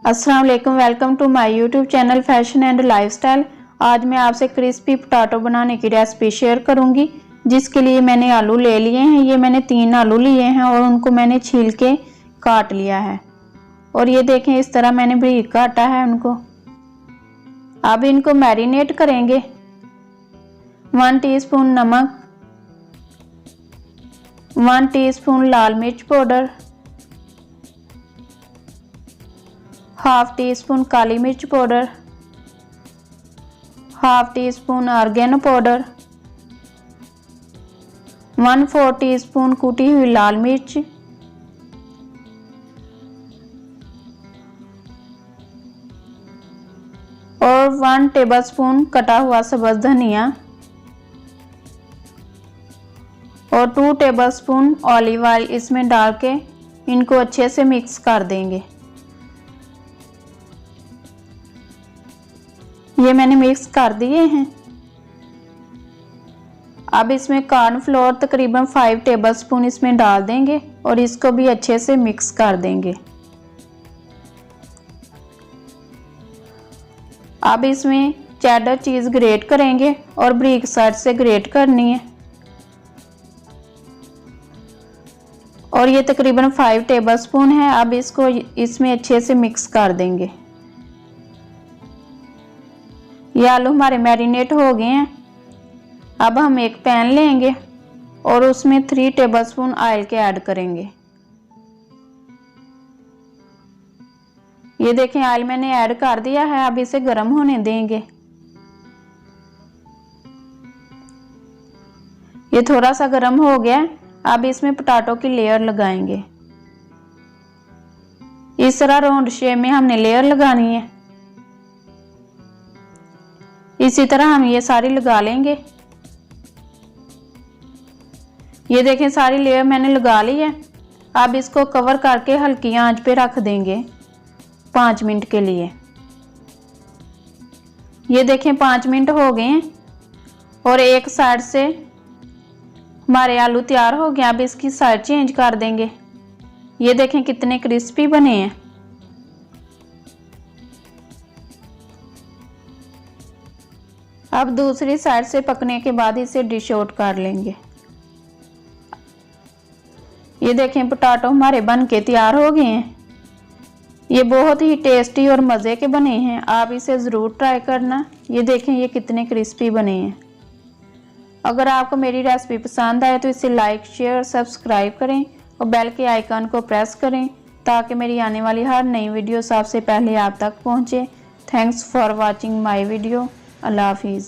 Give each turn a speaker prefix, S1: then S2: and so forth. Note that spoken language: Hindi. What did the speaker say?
S1: अस्सलाम वालेकुम, welcome to my YouTube channel fashion and lifestyle. आज मैं आपसे क्रिस्पी पोटैटो बनाने की रेसिपी शेयर करूंगी, जिसके लिए मैंने आलू ले लिए हैं। ये मैंने 3 आलू लिए हैं और उनको मैंने छील के काट लिया है। और ये देखें, इस तरह मैंने बारीक काटा है उनको। अब इनको मैरिनेट करेंगे। 1 टीस्पून नमक, 1 टीस्पून लाल मिर्च पाउडर, हाफ टी स्पून काली मिर्च powder, half teaspoon oregano powder, 1/4 teaspoon कुटी हुई लाल मिर्च, और 1 टेबलस्पून कटा हुआ सब्ज धनिया और 2 टेबलस्पून ऑलिव ऑयल इसमें डाल के इनको अच्छे से मिक्स कर देंगे। ये मैंने मिक्स कर दिए हैं। अब इसमें कॉर्नफ्लोर तकरीबन 5 टेबलस्पून इसमें डाल देंगे और इसको भी अच्छे से मिक्स कर देंगे। अब इसमें चेडर चीज़ ग्रेट करेंगे और बारीक साइड से ग्रेट करनी है। और ये तकरीबन 5 टेबलस्पून है। अब इसको इसमें अच्छे से मिक्स कर देंगे। ये आलू हमारे मैरिनेट हो गए हैं। अब हम एक पैन लेंगे और उसमें 3 टेबलस्पून ऑयल के ऐड करेंगे। ये देखें, ऑयल मैंने ऐड कर दिया है। अब इसे गर्म होने देंगे। ये थोड़ा सा गर्म हो गया। अब इसमें पोटैटो की लेयर लगाएंगे। इस तरह राउंड शेप में हमने लेयर लगानी है। इसी तरह हम ये सारी लगा लेंगे। ये देखें, सारी लेयर मैंने लगा ली है। अब इसको कवर करके हल्की आंच पे रख देंगे 5 मिनट के लिए। ये देखें, 5 मिनट हो गए हैं और एक साइड से हमारे आलू तैयार हो गए। अब इसकी साइड चेंज कर देंगे। ये देखें कितने क्रिस्पी बने हैं। अब दूसरी साइड से पकने के बाद इसे डिश आउट कर लेंगे। ये देखें, पोटैटो हमारे बन के तैयार हो गए हैं। ये बहुत ही टेस्टी और मज़े के बने हैं। आप इसे ज़रूर ट्राई करना। ये देखें, ये कितने क्रिस्पी बने हैं। अगर आपको मेरी रेसिपी पसंद आए तो इसे लाइक, शेयर, सब्सक्राइब करें और बेल के आइकन को प्रेस करें ताकि मेरी आने वाली हर नई वीडियो सबसे पहले आप तक पहुंचे। Thanks for watching my video. अल्लाह हाफिज़।